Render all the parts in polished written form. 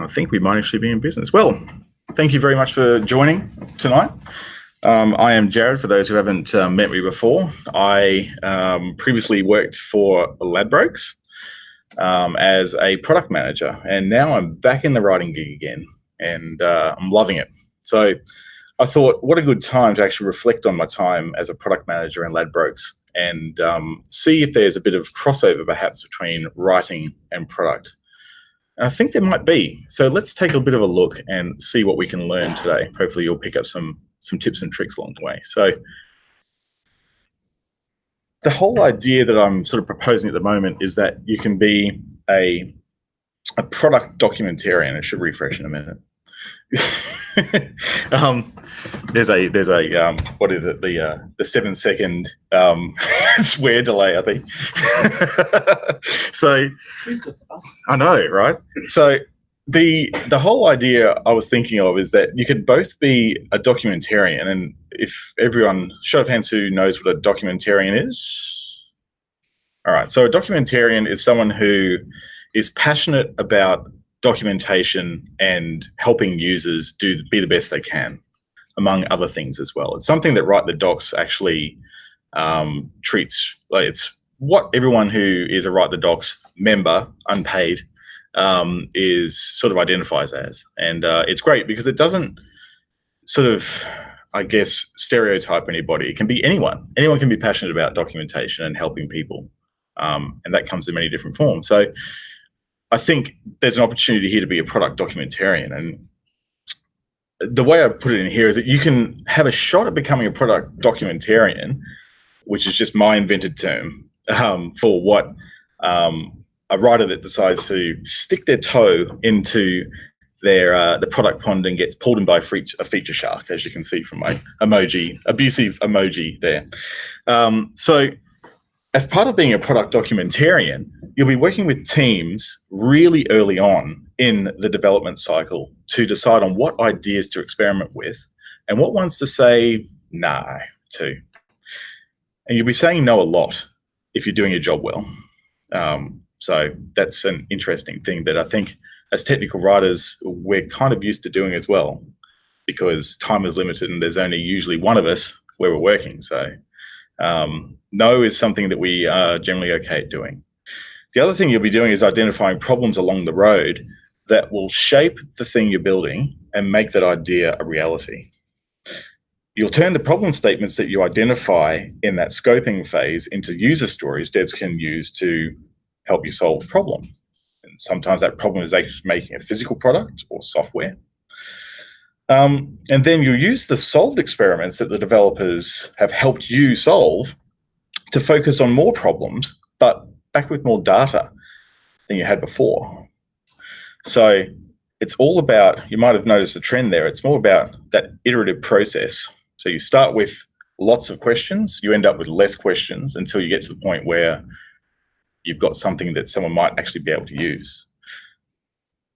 I think we might actually be in business. Well, thank you very much for joining tonight. I am Jared, for those who haven't met me before. I previously worked for Ladbrokes as a product manager, and now I'm back in the writing gig again, and I'm loving it. So I thought, what a good time to actually reflect on my time as a product manager in Ladbrokes and see if there's a bit of crossover perhaps between writing and product. And I think there might be. So let's take a bit of a look and see what we can learn today. Hopefully you'll pick up some tips and tricks along the way. So the whole idea that I'm sort of proposing at the moment is that you can be a product documentarian. I should refresh in a minute. There's a what is it, the 7-second swear delay, I think. So I know, right? So the whole idea I was thinking of is that you could both be a documentarian, and if everyone, show of hands who knows what a documentarian is. All right, so a documentarian is someone who is passionate about documentation and helping users be the best they can, among other things as well. It's something that Write the Docs actually treats, like it's what everyone who is a Write the Docs member, unpaid, is sort of identifies as. And it's great because it doesn't sort of, I guess, stereotype anybody. It can be anyone. Anyone can be passionate about documentation and helping people. And that comes in many different forms. So I think there's an opportunity here to be a product documentarian. And the way I put it in here is that you can have a shot at becoming a product documentarian, which is just my invented term for what a writer that decides to stick their toe into their the product pond and gets pulled in by a feature shark, as you can see from my abusive emoji there. So as part of being a product documentarian, you'll be working with teams really early on in the development cycle to decide on what ideas to experiment with and what ones to say no to. And you'll be saying no a lot if you're doing your job well. So that's an interesting thing that I think as technical writers, we're kind of used to doing as well, because time is limited and there's only usually one of us where we're working. So no is something that we are generally okay at doing. The other thing you'll be doing is identifying problems along the road that will shape the thing you're building and make that idea a reality. You'll turn the problem statements that you identify in that scoping phase into user stories devs can use to help you solve the problem. And sometimes that problem is actually making a physical product or software. And then you use the solved experiments that the developers have helped you solve to focus on more problems, but back with more data than you had before. So it's all about, you might have noticed the trend there, it's more about that iterative process. So you start with lots of questions, you end up with less questions until you get to the point where you've got something that someone might actually be able to use.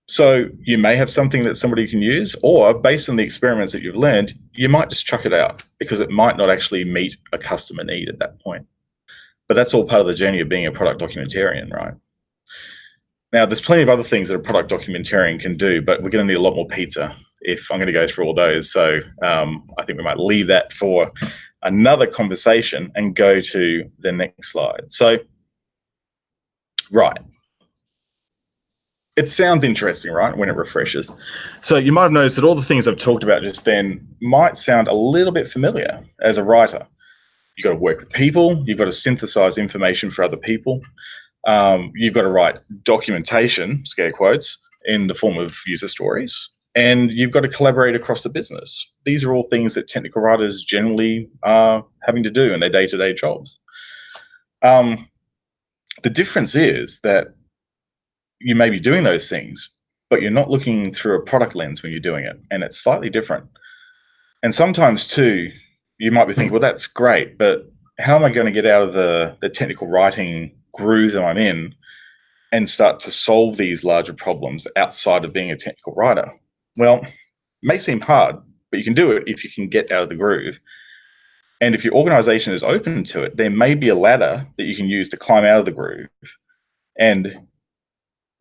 So you may have something that somebody can use, or based on the experiments that you've learned, you might just chuck it out because it might not actually meet a customer need at that point. But that's all part of the journey of being a product documentarian, right? Now, there's plenty of other things that a product documentarian can do, but we're going to need a lot more pizza if I'm going to go through all those. So I think we might leave that for another conversation and go to the next slide. So, right. It sounds interesting, right, when it refreshes. So you might have noticed that all the things I've talked about just then might sound a little bit familiar as a writer. You've got to work with people, you've got to synthesize information for other people, you've got to write documentation, scare quotes, in the form of user stories, and you've got to collaborate across the business. These are all things that technical writers generally are having to do in their day-to-day jobs. The difference is that you may be doing those things, but you're not looking through a product lens when you're doing it, and it's slightly different. And sometimes too, you might be thinking, well, that's great, but how am I going to get out of the technical writing groove that I'm in and start to solve these larger problems outside of being a technical writer? Well, it may seem hard, but you can do it if you can get out of the groove. And if your organization is open to it, there may be a ladder that you can use to climb out of the groove and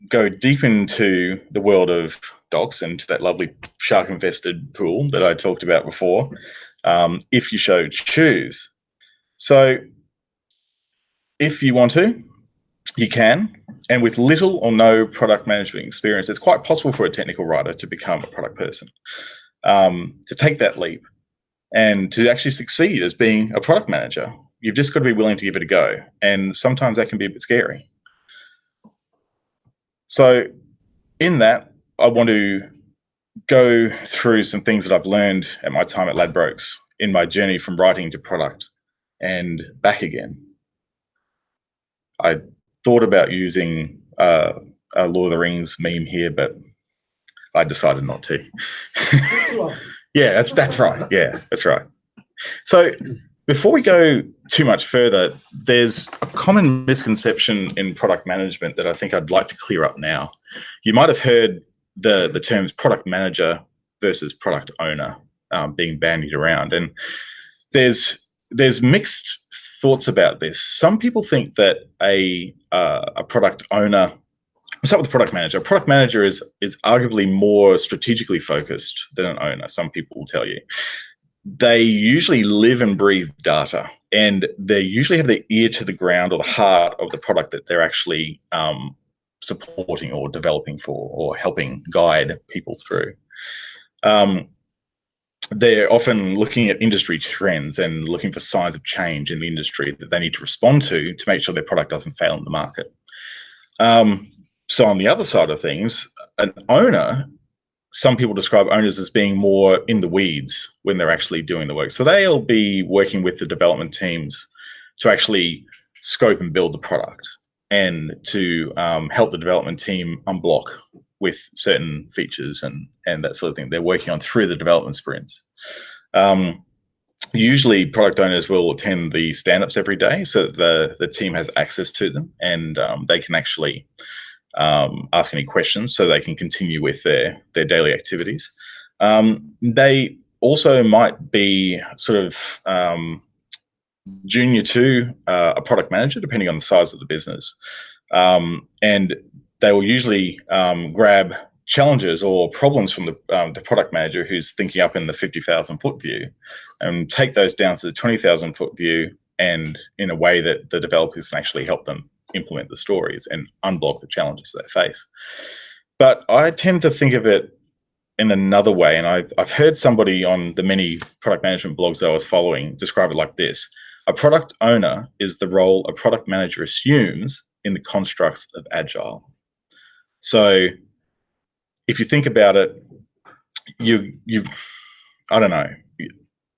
go deep into the world of docs and to that lovely shark-infested pool that I talked about before, if you so choose. So if you want to, you can. And with little or no product management experience, it's quite possible for a technical writer to become a product person, to take that leap and to actually succeed as being a product manager. You've just got to be willing to give it a go. And sometimes that can be a bit scary. So in that, I want to go through some things that I've learned at my time at Ladbrokes in my journey from writing to product and back again. I thought about using a Lord of the Rings meme here, but I decided not to. Yeah, that's right. Yeah, that's right. So before we go too much further, there's a common misconception in product management that I think I'd like to clear up now. You might have heard the terms product manager versus product owner being bandied around, and there's mixed thoughts about this. Some people think that a product owner, let's start with the product manager. A product manager is arguably more strategically focused than an owner, some people will tell you. They usually live and breathe data, and they usually have their ear to the ground or the heart of the product that they're actually supporting or developing for or helping guide people through. They're often looking at industry trends and looking for signs of change in the industry that they need to respond to make sure their product doesn't fail in the market. So on the other side of things, an owner, some people describe owners as being more in the weeds when they're actually doing the work. So they'll be working with the development teams to actually scope and build the product and to help the development team unblock with certain features and that sort of thing they're working on through the development sprints. Usually product owners will attend the stand-ups every day so that the team has access to them, and they can actually ask any questions so they can continue with their daily activities. They also might be sort of junior to a product manager, depending on the size of the business. And they will usually grab challenges or problems from the product manager who's thinking up in the 50,000 foot view and take those down to the 20,000 foot view, and in a way that the developers can actually help them implement the stories and unblock the challenges they face. But I tend to think of it in another way, and I've heard somebody on the many product management blogs that I was following describe it like this: a product owner is the role a product manager assumes in the constructs of Agile. So if you think about it, I don't know,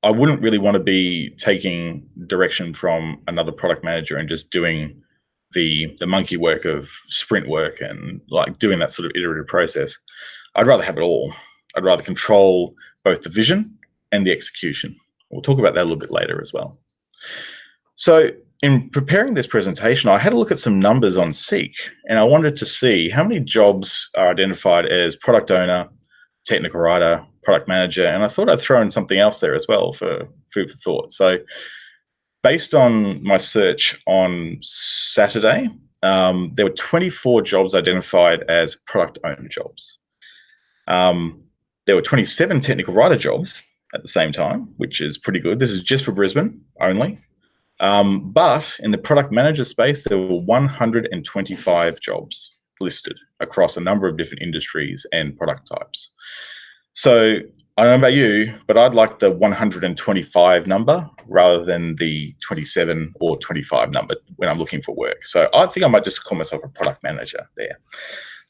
I wouldn't really want to be taking direction from another product manager and just doing the monkey work of sprint work and like doing that sort of iterative process. I'd rather have it all. I'd rather control both the vision and the execution. We'll talk about that a little bit later as well. So in preparing this presentation, I had a look at some numbers on Seek, and I wanted to see how many jobs are identified as product owner, technical writer, product manager, and I thought I'd throw in something else there as well for food for thought. So based on my search on Saturday, there were 24 jobs identified as product owner jobs. There were 27 technical writer jobs at the same time, which is pretty good. This is just for Brisbane only. But in the product manager space, there were 125 jobs listed across a number of different industries and product types. So I don't know about you, but I'd like the 125 number rather than the 27 or 25 number when I'm looking for work. So I think I might just call myself a product manager there.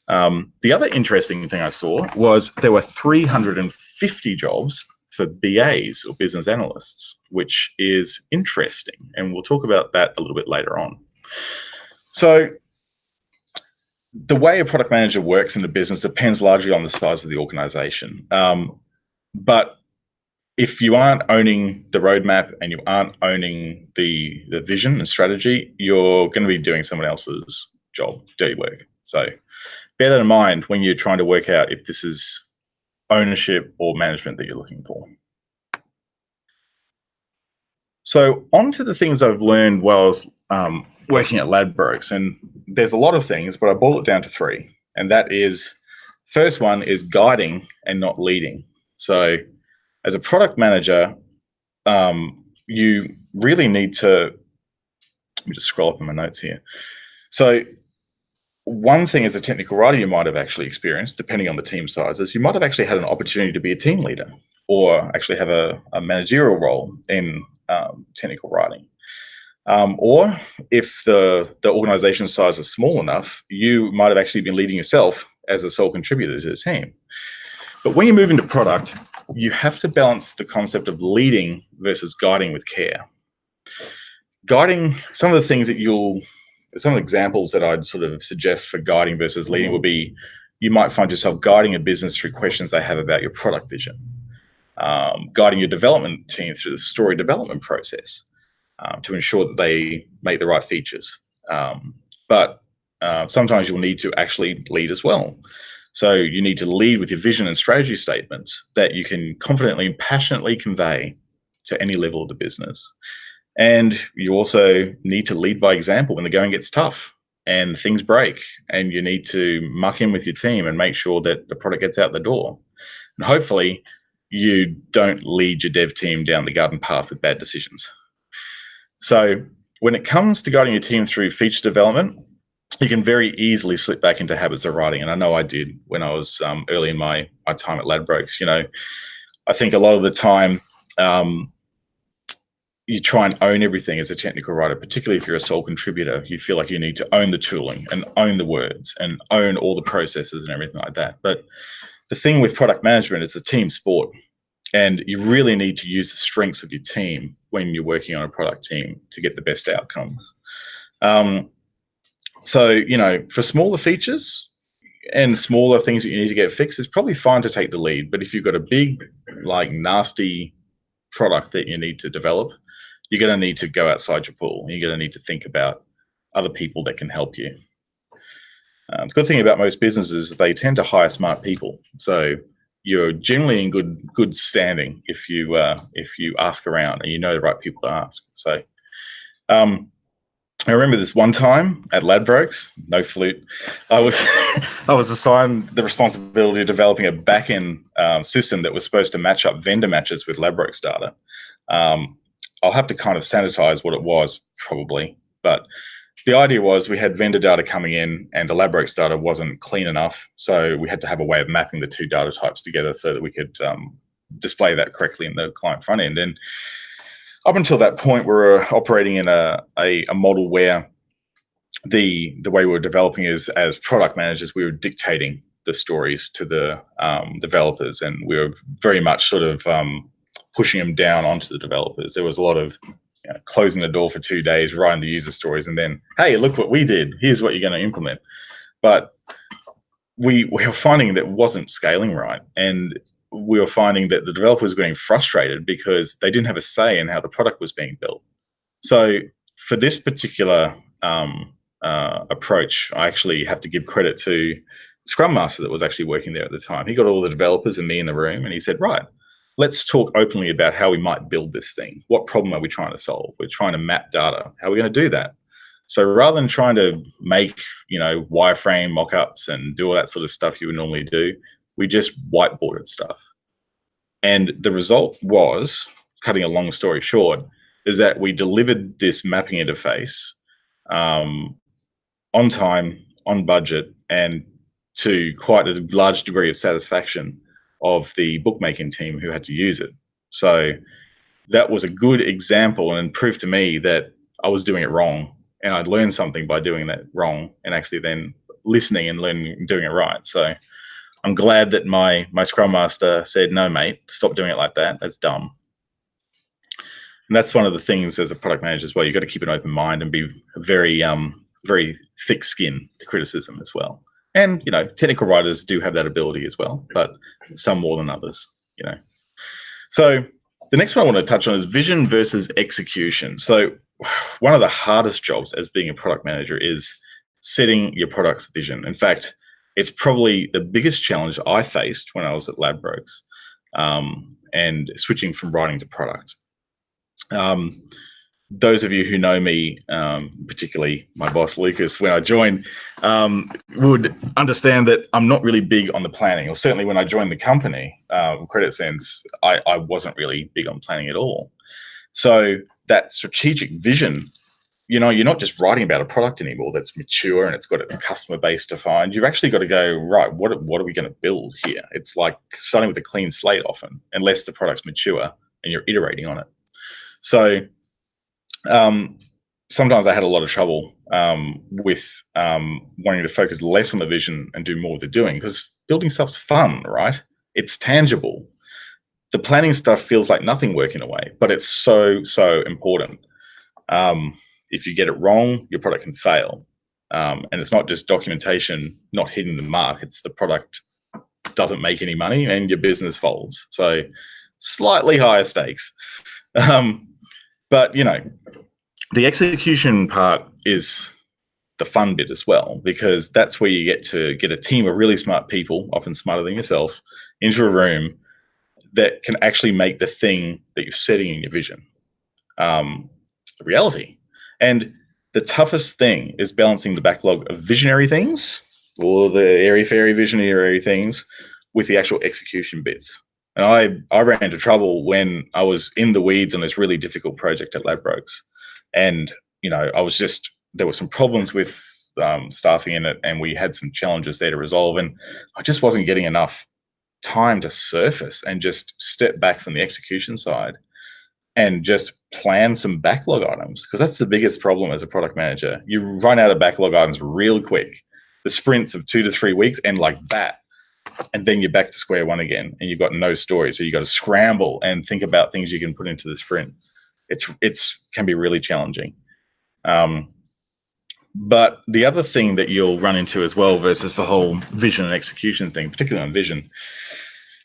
The other interesting thing I saw was there were 350 jobs for BAs or business analysts, which is interesting. And we'll talk about that a little bit later on. So the way a product manager works in the business depends largely on the size of the organization. But if you aren't owning the roadmap and you aren't owning the vision and strategy, you're going to be doing someone else's job, dirty work. So bear that in mind when you're trying to work out if this is ownership or management that you're looking for. So on to the things I've learned while I was working at Ladbrokes, and there's a lot of things, but I boil it down to three. and that is, first one is guiding and not leading. So as a product manager, you really need to, let me just scroll up in my notes here. So one thing as a technical writer you might have actually experienced, depending on the team sizes, you might have actually had an opportunity to be a team leader or actually have a managerial role in technical writing. Or if the organization size is small enough, you might have actually been leading yourself as a sole contributor to the team. But when you move into product, you have to balance the concept of leading versus guiding with care. Guiding, some of the things that some examples that I'd sort of suggest for guiding versus leading would be, you might find yourself guiding a business through questions they have about your product vision, guiding your development team through the story development process to ensure that they make the right features. But sometimes you'll need to actually lead as well. So you need to lead with your vision and strategy statements that you can confidently and passionately convey to any level of the business. And you also need to lead by example when the going gets tough and things break, and you need to muck in with your team and make sure that the product gets out the door. And hopefully you don't lead your dev team down the garden path with bad decisions. So when it comes to guiding your team through feature development, you can very easily slip back into habits of writing. And I know I did when I was early in my time at Ladbrokes. You know, I think a lot of the time, you try and own everything as a technical writer, particularly if you're a sole contributor. You feel like you need to own the tooling and own the words and own all the processes and everything like that. But the thing with product management is a team sport, and you really need to use the strengths of your team when you're working on a product team to get the best outcomes. So, you know, for smaller features and smaller things that you need to get fixed, it's probably fine to take the lead. But if you've got a big, like, nasty product that you need to develop, you're going to need to go outside your pool. You're going to need to think about other people that can help you. The good thing about most businesses is they tend to hire smart people. So you're generally in good standing if you ask around and you know the right people to ask. So I remember this one time at Ladbrokes, no flute, I was assigned the responsibility of developing a back-end system that was supposed to match up vendor matches with Ladbrokes data. I'll have to kind of sanitize what it was, probably, but the idea was we had vendor data coming in and the Ladbrokes data wasn't clean enough, so we had to have a way of mapping the two data types together so that we could display that correctly in the client front end. And up until that point, we were operating in a model where the way we were developing is, as product managers, we were dictating the stories to the developers, and we were very much sort of pushing them down onto the developers. There was a lot of closing the door for 2 days, writing the user stories, and then, hey, look what we did. Here's what you're going to implement. But we were finding that it wasn't scaling right, and we were finding that the developers were getting frustrated because they didn't have a say in how the product was being built. So for this particular approach, I actually have to give credit to the Scrum Master that was actually working there at the time. He got all the developers and me in the room, and he said, right, let's talk openly about how we might build this thing. What problem are we trying to solve? We're trying to map data. How are we going to do that? So rather than trying to make, wireframe mock-ups and do all that sort of stuff you would normally do, we just whiteboarded stuff. And the result was, cutting a long story short, is that we delivered this mapping interface on time, on budget, and to quite a large degree of satisfaction of the bookmaking team who had to use it. So that was a good example and proof to me that I was doing it wrong, and I'd learned something by doing that wrong and actually then listening and learning and doing it right. So I'm glad that my Scrum Master said, no, mate, stop doing it like that. That's dumb. And that's one of the things as a product manager as well. You've got to keep an open mind and be very, very thick skin to criticism as well. And, technical writers do have that ability as well, but some more than others, So the next one I want to touch on is vision versus execution. So one of the hardest jobs as being a product manager is setting your product's vision. In fact, it's probably the biggest challenge I faced when I was at Ladbrokes and switching from writing to product. those of you who know me, particularly my boss Lucas, when I joined, would understand that I'm not really big on the planning. Or certainly when I joined the company, Credit Sense, I wasn't really big on planning at all. So that strategic vision, you know, you're not just writing about a product anymore that's mature and it's got its customer base defined. You've actually got to go, right, what are we going to build here? It's like starting with a clean slate often, unless the product's mature and you're iterating on it. So sometimes I had a lot of trouble with wanting to focus less on the vision and do more with the doing, because building stuff's fun, right? It's tangible. The planning stuff feels like nothing work in a way, but it's so important. If you get it wrong, your product can fail. And it's not just documentation not hitting the mark, it's the product doesn't make any money and your business folds. So slightly higher stakes. But, you know, the execution part is the fun bit as well, because that's where you get to get a team of really smart people, often smarter than yourself, into a room that can actually make the thing that you're setting in your vision reality. And the toughest thing is balancing the backlog of visionary things, or the airy-fairy visionary things, with the actual execution bits. And I ran into trouble when I was in the weeds on this really difficult project at Ladbrokes. And, you know, there were some problems with staffing in it, and we had some challenges there to resolve. And I just wasn't getting enough time to surface and just step back from the execution side and just plan some backlog items, because that's the biggest problem as a product manager. You run out of backlog items real quick. The sprints of 2 to 3 weeks end like that. And then you're back to square one again, and you've got no story. So you got to scramble and think about things you can put into the sprint. It's can be really challenging. But the other thing that you'll run into as well versus the whole vision and execution thing, particularly on vision,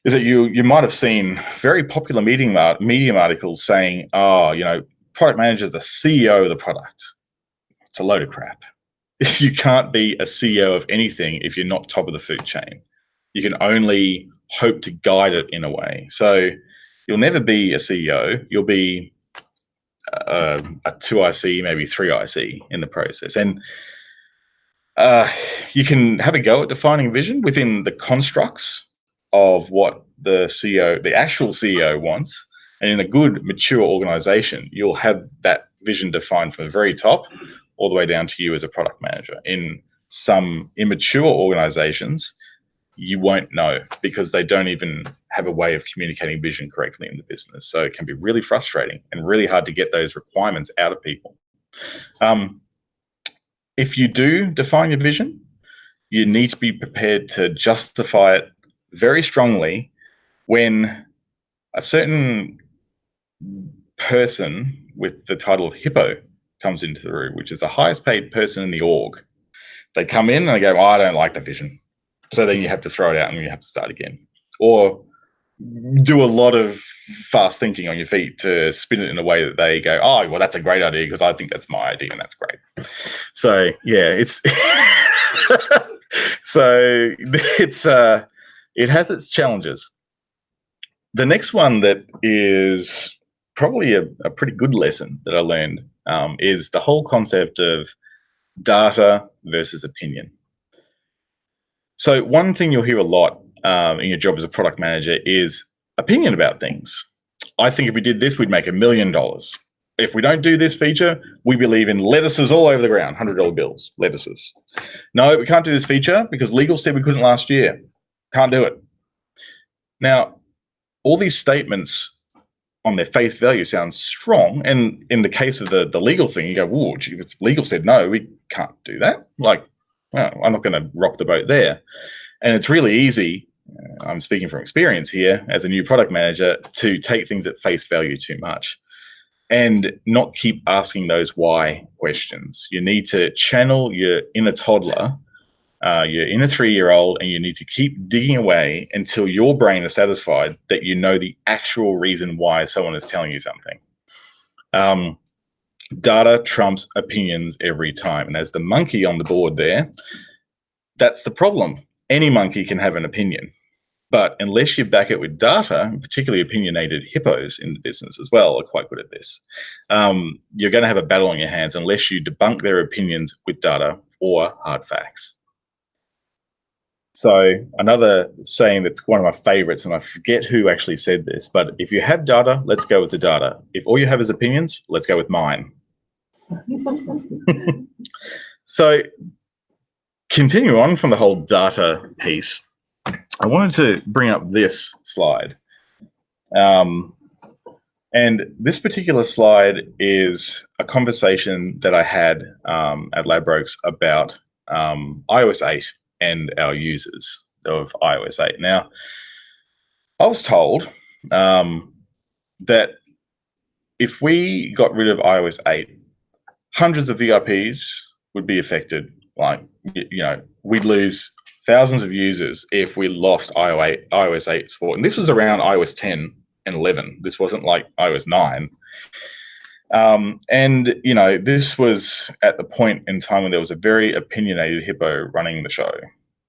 is that you might have seen very popular medium articles saying, oh, you know, product manager is the CEO of the product. It's a load of crap. You can't be a CEO of anything if you're not top of the food chain. You can only hope to guide it in a way. So you'll never be a CEO. You'll be a 2IC, maybe 3IC in the process. And you can have a go at defining vision within the constructs of what the CEO, the actual CEO wants. And in a good, mature organization, you'll have that vision defined from the very top all the way down to you as a product manager. In some immature organizations, you won't know, because they don't even have a way of communicating vision correctly in the business. So it can be really frustrating and really hard to get those requirements out of people. If you do define your vision, you need to be prepared to justify it very strongly when a certain person with the title of Hippo comes into the room, which is the highest paid person in the org. They come in and they go, oh, I don't like the vision. So then you have to throw it out and you have to start again. Or do a lot of fast thinking on your feet to spin it in a way that they go, oh, well, that's a great idea because I think that's my idea and that's great. So, yeah, it has its challenges. The next one that is probably a pretty good lesson that I learned is the whole concept of data versus opinion. So one thing you'll hear a lot in your job as a product manager is opinion about things. I think if we did this, we'd make $1 million. If we don't do this feature, we believe in lettuces all over the ground, $100 bills, lettuces. No, we can't do this feature because legal said we couldn't last year. Can't do it. Now, all these statements on their face value sound strong. And in the case of the legal thing, you go, whoa, if legal said no, we can't do that. Like, well, I'm not going to rock the boat there. And it's really easy, I'm speaking from experience here, as a new product manager, to take things at face value too much and not keep asking those why questions. You need to channel your inner toddler, your inner 3-year-old, and you need to keep digging away until your brain is satisfied that you know the actual reason why someone is telling you something. Data trumps opinions every time. And as the monkey on the board there, that's the problem. Any monkey can have an opinion. But unless you back it with data, particularly opinionated hippos in the business as well are quite good at this, you're going to have a battle on your hands unless you debunk their opinions with data or hard facts. So another saying that's one of my favorites, and I forget who actually said this, but if you have data, let's go with the data. If all you have is opinions, let's go with mine. So continue on from the whole data piece, I wanted to bring up this slide. And this particular slide is a conversation that I had at Ladbrokes about iOS 8 and our users of iOS 8. Now, I was told that if we got rid of iOS 8, hundreds of VIPs would be affected. Like, you know, we'd lose thousands of users if we lost iOS 8 support. And this was around iOS 10 and 11. This wasn't like iOS 9. And, you know, this was at the point in time when there was a very opinionated hippo running the show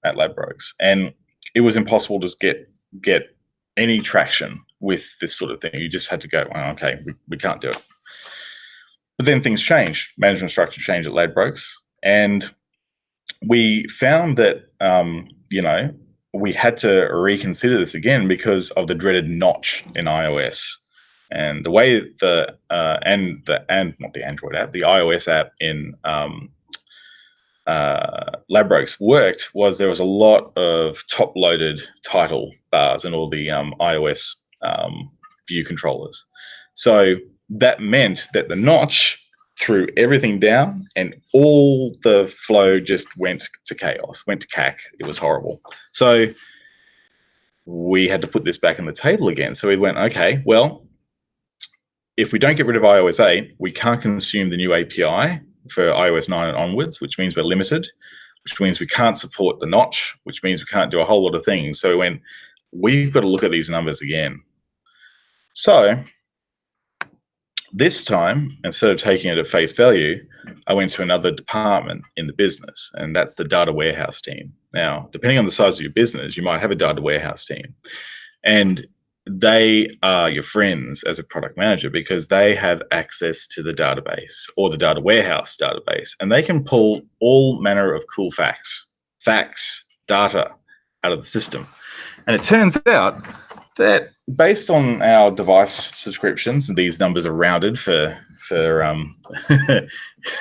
at Ladbrokes. And it was impossible to get any traction with this sort of thing. You just had to go, well, okay, we can't do it. But then things changed. Management structure changed at Ladbrokes. And we found that, you know, we had to reconsider this again because of the dreaded notch in iOS. And the way not the Android app, the iOS app in Ladbrokes worked was there was a lot of top-loaded title bars in all the iOS view controllers. So that meant that the notch threw everything down and all the flow just went to chaos, went to CAC. It was horrible. So we had to put this back on the table again. So we went, okay, well, if we don't get rid of iOS 8, we can't consume the new API for iOS 9 and onwards, which means we're limited, which means we can't support the notch, which means we can't do a whole lot of things. So we went, we've got to look at these numbers again. So this time, instead of taking it at face value, I went to another department in the business, and that's the data warehouse team. Now, depending on the size of your business, you might have a data warehouse team, and they are your friends as a product manager because they have access to the database or the data warehouse database, and they can pull all manner of cool facts, data out of the system. And it turns out that based on our device subscriptions, and these numbers are rounded for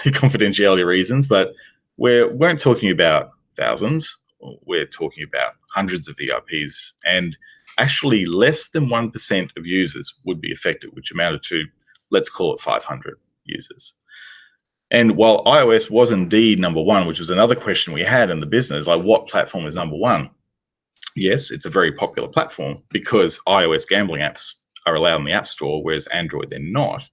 confidentiality reasons, but we weren't talking about thousands. We're talking about hundreds of VIPs, and actually less than 1% of users would be affected, which amounted to, let's call it 500 users. And while iOS was indeed number one, which was another question we had in the business, like what platform is number one? Yes, it's a very popular platform because iOS gambling apps are allowed in the App Store, whereas Android, they're not.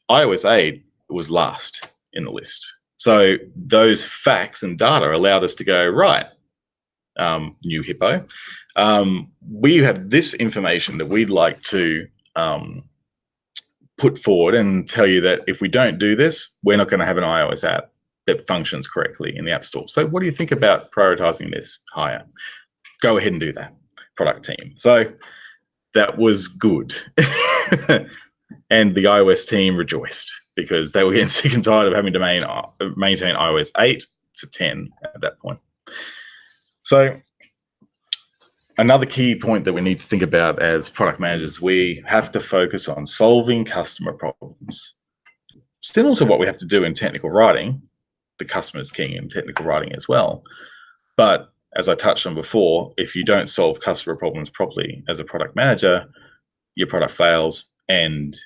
iOS 8 was last in the list. So those facts and data allowed us to go, right, new hippo, we have this information that we'd like to put forward and tell you that if we don't do this, we're not going to have an iOS app that functions correctly in the App Store. So what do you think about prioritizing this higher? Go ahead and do that, product team. So that was good. And the iOS team rejoiced because they were getting sick and tired of having to maintain iOS 8 to 10 at that point. So another key point that we need to think about as product managers, we have to focus on solving customer problems. Similar to what we have to do in technical writing, the customer is king in technical writing as well. But as I touched on before, if you don't solve customer problems properly as a product manager, your product fails and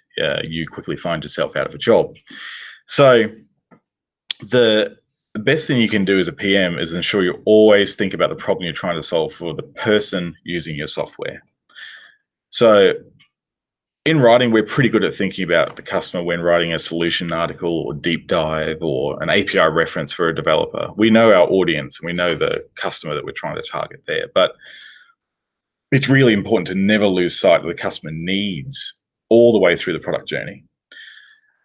you quickly find yourself out of a job. So the best thing you can do as a PM is ensure you always think about the problem you're trying to solve for the person using your software. So in writing, we're pretty good at thinking about the customer when writing a solution article or deep dive or an API reference for a developer. We know our audience and we know the customer that we're trying to target there, but it's really important to never lose sight of the customer needs all the way through the product journey.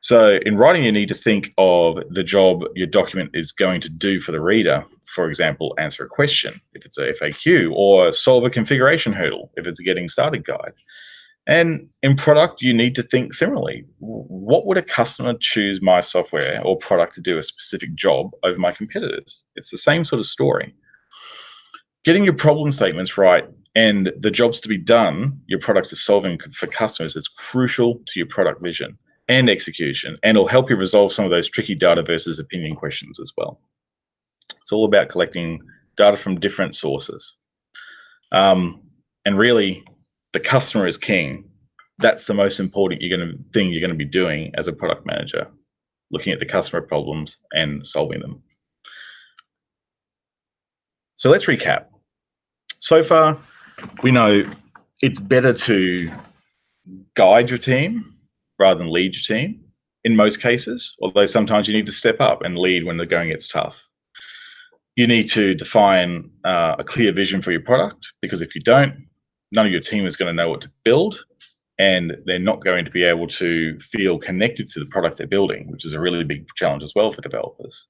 So in writing, you need to think of the job your document is going to do for the reader. For example, answer a question if it's a FAQ, or solve a configuration hurdle if it's a getting started guide. And in product, you need to think similarly. What would a customer choose my software or product to do a specific job over my competitors? It's the same sort of story. Getting your problem statements right and the jobs to be done your product is solving for customers is crucial to your product vision and execution, and it'll help you resolve some of those tricky data versus opinion questions as well. It's all about collecting data from different sources. And really, the customer is king. That's the most important thing you're going to be doing as a product manager, looking at the customer problems and solving them. So let's recap. So far, we know it's better to guide your team rather than lead your team in most cases, although sometimes you need to step up and lead when the going gets tough. You need to define a clear vision for your product, because if you don't, none of your team is going to know what to build, and they're not going to be able to feel connected to the product they're building, which is a really big challenge as well for developers.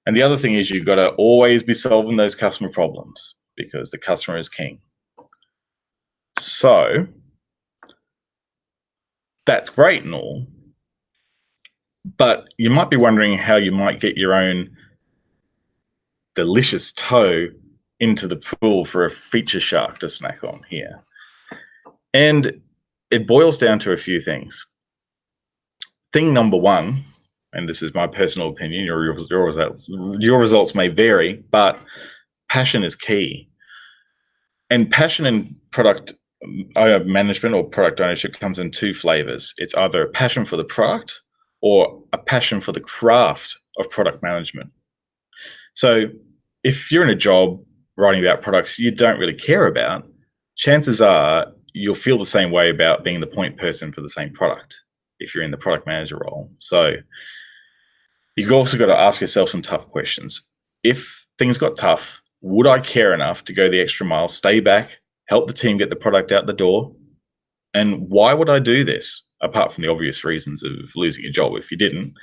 And the other thing is you've got to always be solving those customer problems, because the customer is king. So that's great and all, but you might be wondering how you might get your own delicious toe into the pool for a feature shark to snack on here. And it boils down to a few things. Thing number one, and this is my personal opinion, your results may vary, but passion is key. And passion in product management or product ownership comes in two flavors. It's either a passion for the product or a passion for the craft of product management. So if you're in a job writing about products you don't really care about, chances are you'll feel the same way about being the point person for the same product if you're in the product manager role. So you've also got to ask yourself some tough questions. If things got tough, would I care enough to go the extra mile, stay back, help the team get the product out the door? And why would I do this? Apart from the obvious reasons of losing your job if you didn't,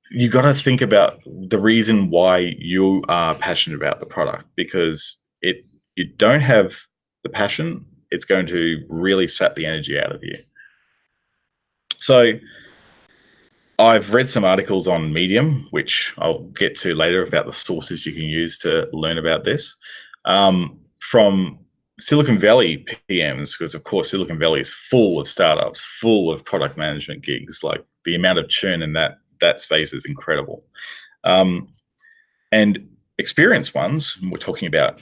you got to think about the reason why you are passionate about the product, because you don't have the passion, it's going to really sap the energy out of you. So I've read some articles on Medium, which I'll get to later, about the sources you can use to learn about this, from Silicon Valley PMs, because of course Silicon Valley is full of startups, full of product management gigs. Like the amount of churn in that space is incredible. And experienced ones, we're talking about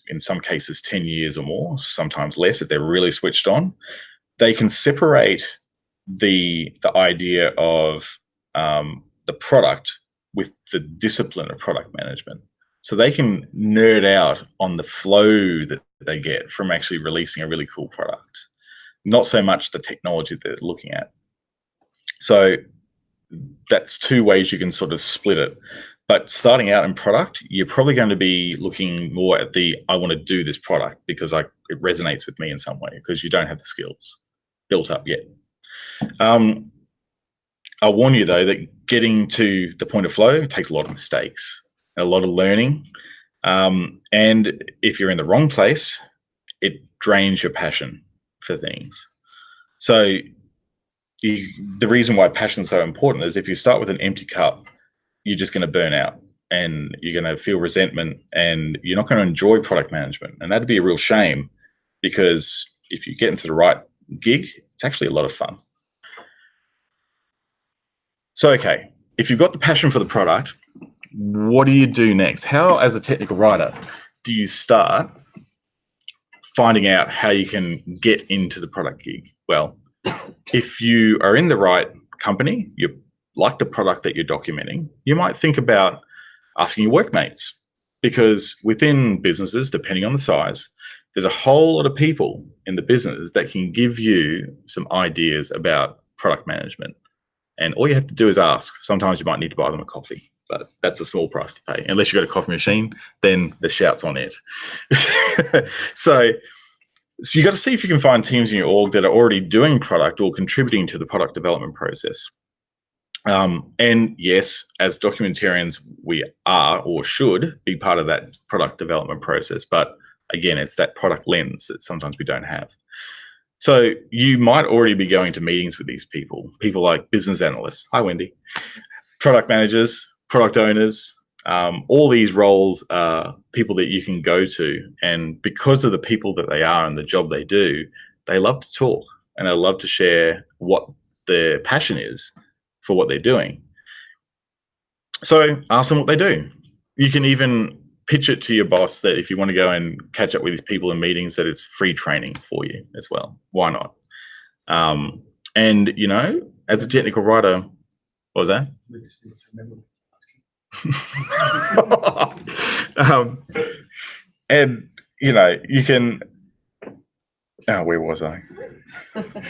in some cases 10 years or more, sometimes less if they're really switched on, they can separate the idea of the product with the discipline of product management. So they can nerd out on the flow that they get from actually releasing a really cool product, not so much the technology that they're looking at. So that's two ways you can sort of split it. But starting out in product, you're probably going to be looking more at I want to do this product because it resonates with me in some way, because you don't have the skills built up yet. I'll warn you though that getting to the point of flow takes a lot of mistakes, a lot of learning. And if you're in the wrong place, it drains your passion for things. So the reason why passion is so important is if you start with an empty cup, you're just going to burn out and you're going to feel resentment and you're not going to enjoy product management. And that'd be a real shame, because if you get into the right gig, it's actually a lot of fun. So, okay, if you've got the passion for the product, what do you do next? How, as a technical writer, do you start finding out how you can get into the product gig? Well, if you are in the right company, you like the product that you're documenting, you might think about asking your workmates, because within businesses, depending on the size, there's a whole lot of people in the business that can give you some ideas about product management. And all you have to do is ask. Sometimes you might need to buy them a coffee, but that's a small price to pay. Unless you've got a coffee machine, then the shout's on it. So So you got to see if you can find teams in your org that are already doing product or contributing to the product development process. And yes, as documentarians, we are or should be part of that product development process. But again, it's that product lens that sometimes we don't have. So you might already be going to meetings with these people like business analysts. Hi, Wendy. Product managers, product owners, all these roles are people that you can go to. And because of the people that they are and the job they do, they love to talk and they love to share what their passion is for what they're doing. So ask them what they do. You can even pitch it to your boss that if you want to go and catch up with these people in meetings, that it's free training for you as well. Why not? And, you know, as a technical writer, what was that? We just need to remember. And, you know, you can... Oh, where was I?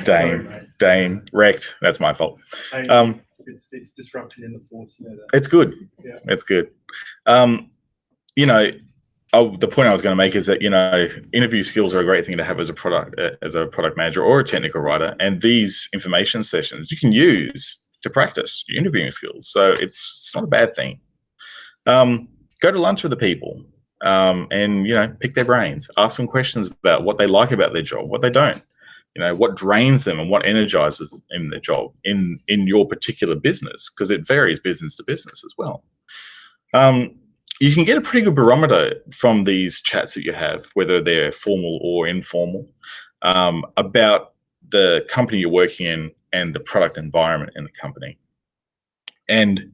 Dane, wrecked. That's my fault. It's disruption in the force. You know that. It's good. Yeah. It's good. You know, the point I was going to make is that, you know, interview skills are a great thing to have as a product manager or a technical writer. And these information sessions you can use to practice your interviewing skills. So it's not a bad thing. Go to lunch with the people. And, you know, pick their brains, ask them questions about what they like about their job, what they don't, you know, what drains them and what energizes in their job in your particular business, because it varies business to business as well. You can get a pretty good barometer from these chats that you have, whether they're formal or informal, about the company you're working in and the product environment in the company. And,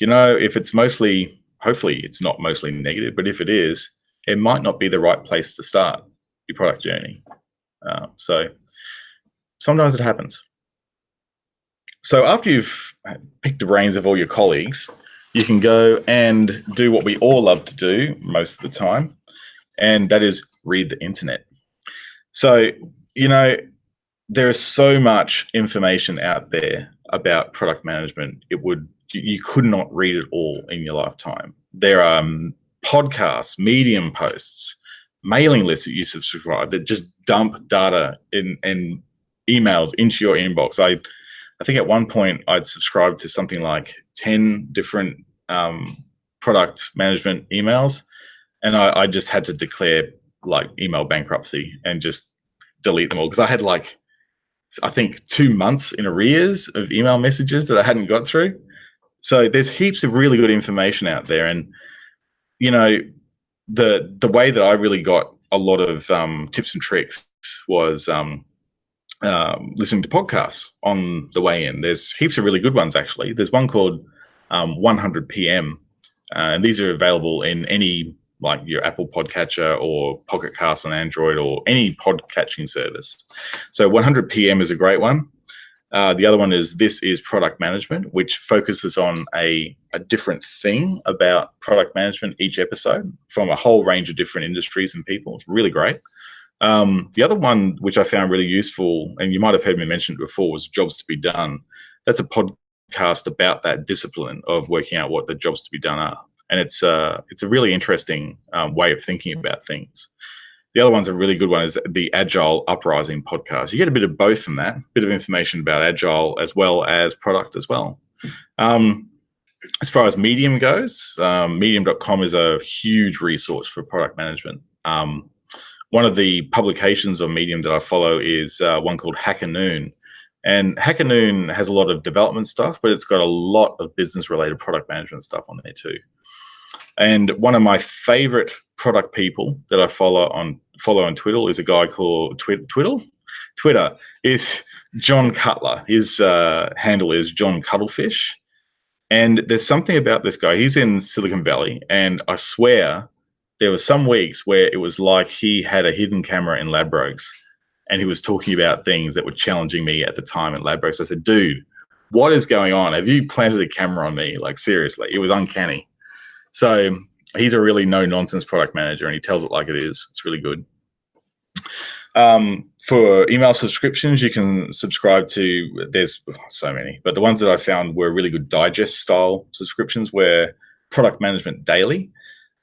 you know, if it's mostly... hopefully it's not mostly negative, but if it is, it might not be the right place to start your product journey. So sometimes it happens. So after you've picked the brains of all your colleagues, you can go and do what we all love to do most of the time, and that is read the internet. So, you know, there is so much information out there about product management. You could not read it all in your lifetime. There are podcasts, Medium posts, mailing lists that you subscribe that just dump data and emails into your inbox. I think at one point I'd subscribed to something like 10 different product management emails, and I just had to declare like email bankruptcy and just delete them all, because I had like, I think 2 months in arrears of email messages that I hadn't got through. So there's heaps of really good information out there. And, you know, the way that I really got a lot of tips and tricks was listening to podcasts on the way in. There's heaps of really good ones, actually. There's one called 100 PM, and these are available in any, like your Apple podcatcher or Pocket Cast on Android or any podcatching service. So 100 PM is a great one. The other one is This is Product Management, which focuses on a different thing about product management each episode from a whole range of different industries and people. It's really great. The other one, which I found really useful, and you might have heard me mention it before, was Jobs to Be Done. That's a podcast about that discipline of working out what the jobs to be done are. And it's a really interesting way of thinking about things. The other one's a really good one, is the Agile Uprising podcast. You get a bit of both from that, a bit of information about Agile as well as product as well. As far as Medium goes, medium.com is a huge resource for product management. One of the publications on Medium that I follow is one called Hacker Noon. And Hacker Noon has a lot of development stuff, but it's got a lot of business-related product management stuff on there too. And one of my favorite product people that I follow on Twitter is a guy called Twitter is John Cutler. His handle is John Cuttlefish. And there's something about this guy. He's in Silicon Valley, and I swear there were some weeks where it was like he had a hidden camera in Ladbrokes, and he was talking about things that were challenging me at the time in Ladbrokes. I said, dude, what is going on? Have you planted a camera on me? Like, seriously, it was uncanny. So he's a really no-nonsense product manager, and he tells it like it is. It's really good. For email subscriptions, you can subscribe to, there's so many, but the ones that I found were really good digest-style subscriptions were Product Management Daily.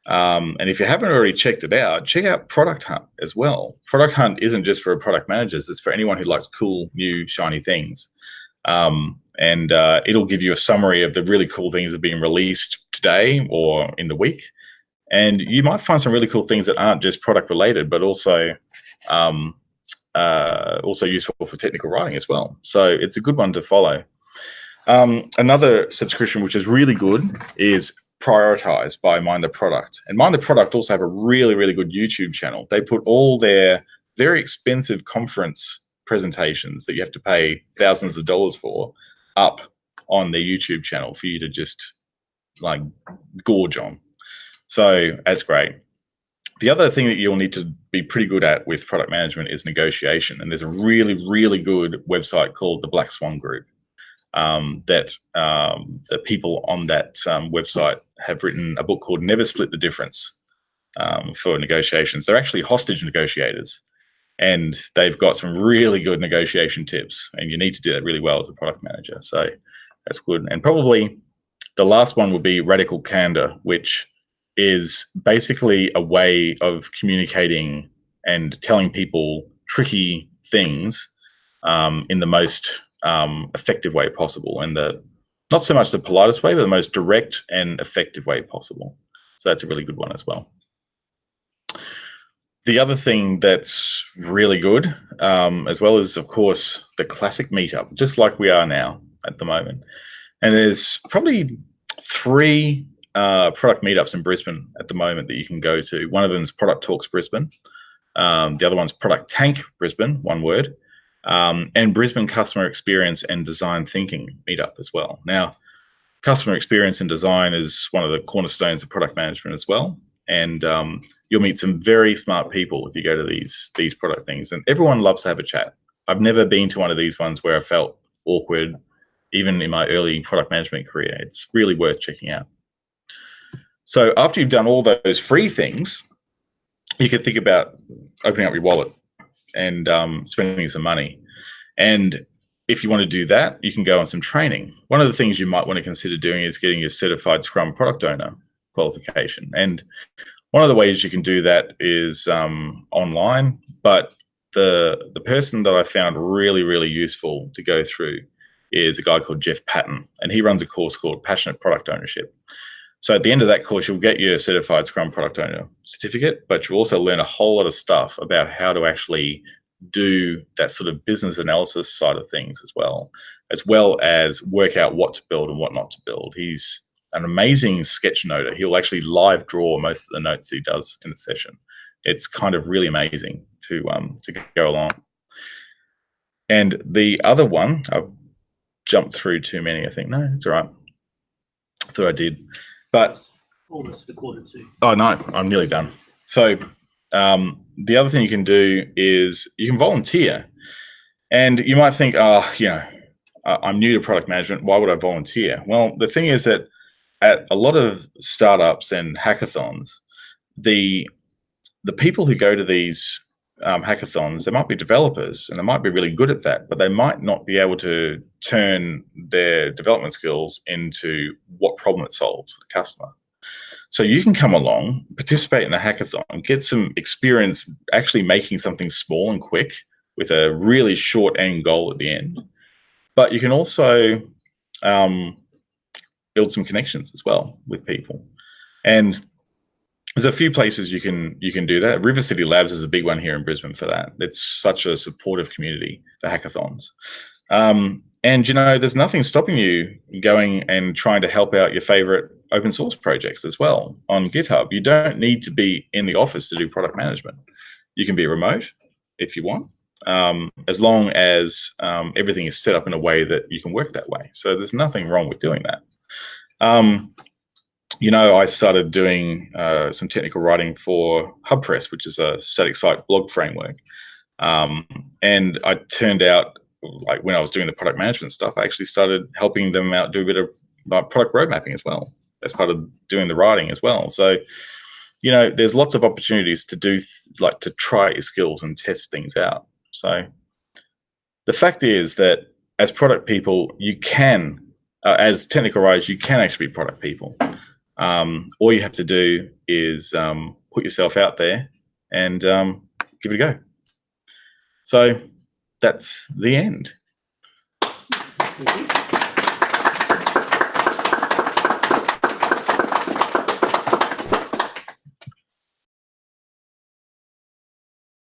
And if you haven't already checked it out, check out Product Hunt as well. Product Hunt isn't just for product managers, it's for anyone who likes cool, new, shiny things. And it'll give you a summary of the really cool things that are being released today or in the week. And you might find some really cool things that aren't just product related, but also useful for technical writing as well. So it's a good one to follow. Another subscription which is really good is Prioritize by Mind the Product. And Mind the Product also have a really, really good YouTube channel. They put all their very expensive conference presentations that you have to pay thousands of dollars for up on their YouTube channel for you to just like gorge on. So that's great. The other thing that you'll need to be pretty good at with product management is negotiation. And there's a really, really good website called the Black Swan Group that the people on that website have written a book called Never Split the Difference for negotiations. They're actually hostage negotiators. And they've got some really good negotiation tips. And you need to do that really well as a product manager. So that's good. And probably the last one would be Radical Candor, which is basically a way of communicating and telling people tricky things in the most effective way possible, and not so much the politest way, but the most direct and effective way possible. So that's a really good one as well. The other thing that's really good, as well as, of course, the classic meetup, just like we are now at the moment. And there's probably 3 product meetups in Brisbane at the moment that you can go to. One of them is Product Talks Brisbane. The other one's Product Tank Brisbane, one word. And Brisbane Customer Experience and Design Thinking meetup as well. Now, customer experience and design is one of the cornerstones of product management as well. And you'll meet some very smart people if you go to these product things. And everyone loves to have a chat. I've never been to one of these ones where I felt awkward, even in my early product management career. It's really worth checking out. So after you've done all those free things, you could think about opening up your wallet and spending some money. And if you want to do that, you can go on some training. One of the things you might want to consider doing is getting your certified Scrum product owner qualification. And one of the ways you can do that is online. But the person that I found really, really useful to go through is a guy called Jeff Patton. And he runs a course called Passionate Product Ownership. So at the end of that course, you'll get your certified Scrum product owner certificate, but you'll also learn a whole lot of stuff about how to actually do that sort of business analysis side of things as well as work out what to build and what not to build. He's an amazing sketch noter. He'll actually live draw most of the notes he does in the session. It's kind of really amazing to go along. And the other one, I've jumped through too many, I think. No, it's all right. I thought I did. But almost a quarter to. Oh no, I'm nearly done. So the other thing you can do is you can volunteer. And you might think, I'm new to product management. Why would I volunteer? Well, the thing is that at a lot of startups and hackathons, the people who go to these hackathons, they might be developers and they might be really good at that, but they might not be able to turn their development skills into what problem it solves for the customer. So you can come along, participate in a hackathon, get some experience actually making something small and quick with a really short end goal at the end. But you can also build some connections as well with people. And there's a few places you can do that. River City Labs is a big one here in Brisbane for that. It's such a supportive community for hackathons. And there's nothing stopping you going and trying to help out your favorite open source projects as well on GitHub. You don't need to be in the office to do product management. You can be remote if you want, as long as everything is set up in a way that you can work that way. So there's nothing wrong with doing that. I started doing some technical writing for HubPress, which is a static site blog framework. And I turned out, like when I was doing the product management stuff, I actually started helping them out do a bit of product road mapping as well, as part of doing the writing as well. So, there's lots of opportunities to do, to try your skills and test things out. So the fact is that as product people, you can, as technical writers, you can actually be product people. All you have to do is put yourself out there and give it a go. So that's the end. Thank you.